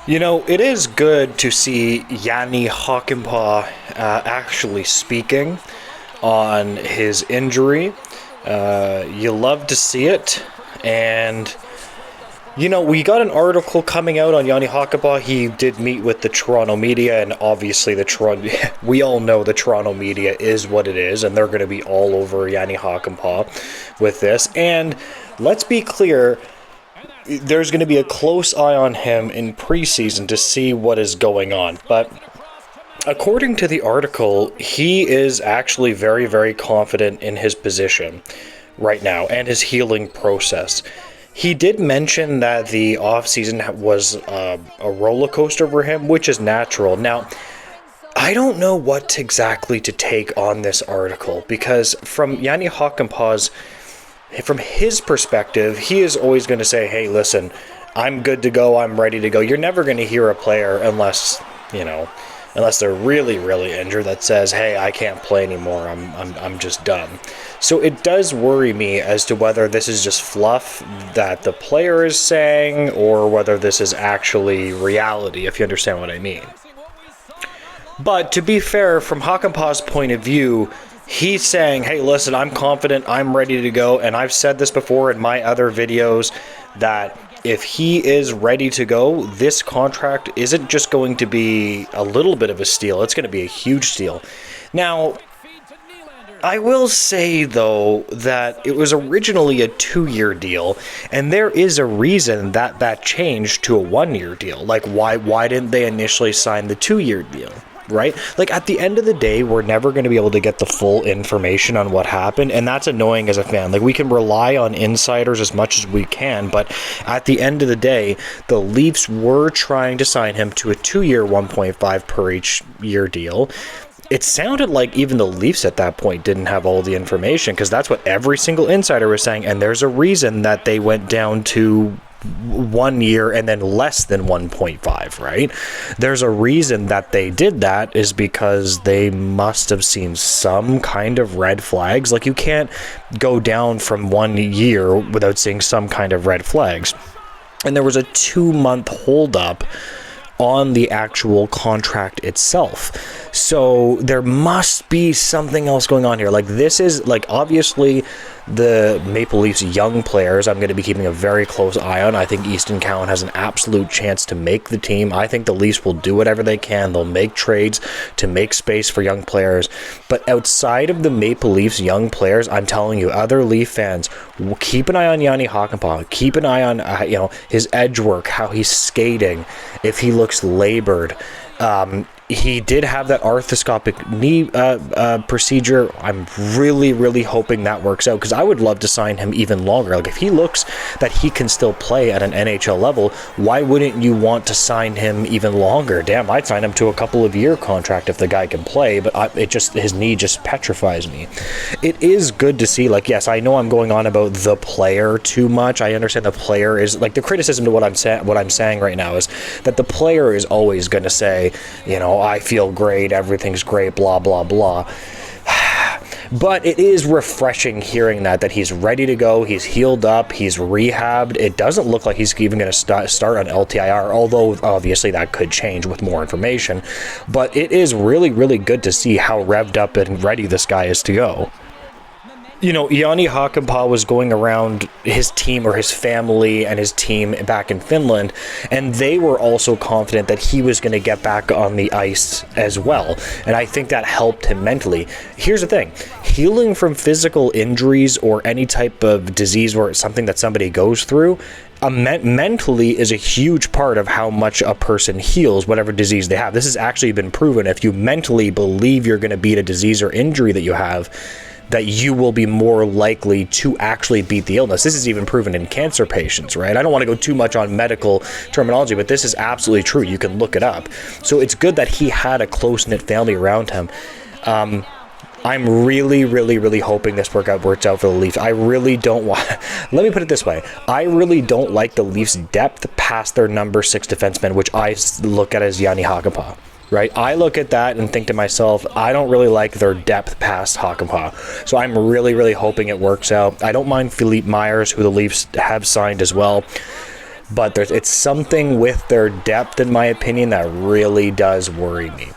You know, it is good to see Yani Hakanpaa actually speaking on his injury. You love to see it. And, you know, we got an article coming out on Yani Hakanpaa. He did meet with the Toronto media, and obviously we all know the Toronto media is what it is, and they're going to be all over Yani Hakanpaa with this. And let's be clear, there's going to be a close eye on him in preseason to see what is going on. But according to the article, he is actually very, very confident in his position right now and his healing process. He did mention that the offseason was a roller coaster for him, which is natural. Now, I don't know what exactly to take on this article, because from Yani Hakanpaa's from his perspective, he is always going to say, hey, listen, I'm good to go, I'm ready to go. You're never going to hear a player unless they're really, really injured that says, hey, I can't play anymore, I'm just done. So it does worry me as to whether this is just fluff that the player is saying or whether this is actually reality, if you understand what I mean. But to be fair, from Hakanpaa's point of view, he's saying, hey, listen, I'm confident, I'm ready to go, and I've said this before in my other videos that if he is ready to go, this contract isn't just going to be a little bit of a steal, it's going to be a huge steal. Now, I will say, though, that it was originally a 2-year deal, and there is a reason that changed to a 1-year deal. Like, why didn't they initially sign the 2-year deal? Right? Like, at the end of the day, we're never going to be able to get the full information on what happened, and that's annoying as a fan. Like, we can rely on insiders as much as we can, but at the end of the day, the Leafs were trying to sign him to a 2-year, 1.5 per each year deal. It sounded like even the Leafs at that point didn't have all the information, because that's what every single insider was saying, and there's a reason that they went down to 1 year and then less than 1.5, right? There's a reason that they did that, is because they must have seen some kind of red flags. Like, you can't go down from 1 year without seeing some kind of red flags. And there was a 2-month holdup on the actual contract itself. So there must be something else going on here. Like, this is, like, obviously the Maple Leafs young players I'm going to be keeping a very close eye on. I think Easton Cowan has an absolute chance to make the team. I think the Leafs will do whatever they can. They'll make trades to make space for young players. But outside of the Maple Leafs young players, I'm telling you, other Leaf fans, keep an eye on Yani Hakanpaa. Keep an eye on his edge work, how he's skating, if he looks labored. He did have that arthroscopic knee procedure. I'm really, really hoping that works out, because I would love to sign him even longer. Like, if he looks that he can still play at an NHL level, why wouldn't you want to sign him even longer? Damn, I'd sign him to a couple of year contract if the guy can play, but his knee just petrifies me. It is good to see. Like, yes, I know I'm going on about the player too much. I understand the player is, like, the criticism to what I'm saying right now is that the player is always going to say, I feel great, everything's great, blah, blah, blah. But it is refreshing hearing that he's ready to go, he's healed up, he's rehabbed. It doesn't look like he's even going to start on LTIR, although obviously that could change with more information. But it is really, really good to see how revved up and ready this guy is to go. Yani Hakanpaa was going around his team or his family and his team back in Finland, and they were also confident that he was going to get back on the ice as well. And I think that helped him mentally. Here's the thing. Healing from physical injuries or any type of disease or something that somebody goes through, mentally is a huge part of how much a person heals whatever disease they have. This has actually been proven. If you mentally believe you're going to beat a disease or injury that you have, that you will be more likely to actually beat the illness. This is even proven in cancer patients, right? I don't want to go too much on medical terminology, but this is absolutely true. You can look it up. So it's good that he had a close-knit family around him. I'm really, really, really hoping this works out for the Leafs. I really don't want... Let me put it this way. I really don't like the Leafs' depth past their number 6 defenseman, which I look at as Yani Hakanpaa. Right? I look at that and think to myself, I don't really like their depth past Hakanpaa. So I'm really, really hoping it works out. I don't mind Philippe Myers, who the Leafs have signed as well. but it's something with their depth, in my opinion, that really does worry me.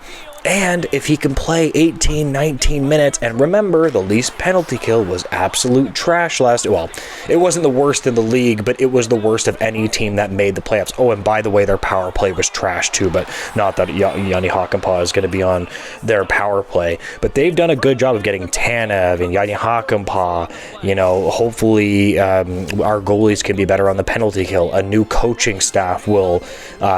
And if he can play 18, 19 minutes, and remember, the Leafs penalty kill was absolute trash well, it wasn't the worst in the league, but it was the worst of any team that made the playoffs. Oh, and by the way, their power play was trash too, but not that Yani Hakanpaa is going to be on their power play. But they've done a good job of getting Tanev and Yani Hakanpaa. You know, hopefully our goalies can be better on the penalty kill. A new coaching staff will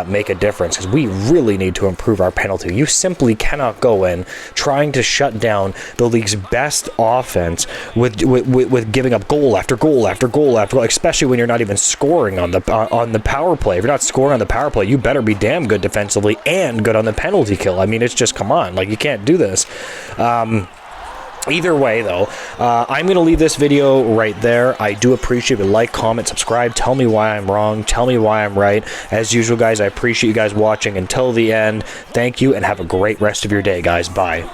make a difference, because we really need to improve our penalty. You simply cannot go in trying to shut down the league's best offense with giving up goal after goal after goal after goal, especially when you're not even scoring on the power play. If you're not scoring on the power play, you better be damn good defensively and good on the penalty kill. I mean, it's just, come on, like, you can't do this. Either way, though, I'm going to leave this video right there. I do appreciate it. Like, comment, subscribe. Tell me why I'm wrong. Tell me why I'm right. As usual, guys, I appreciate you guys watching until the end. Thank you, and have a great rest of your day, guys. Bye.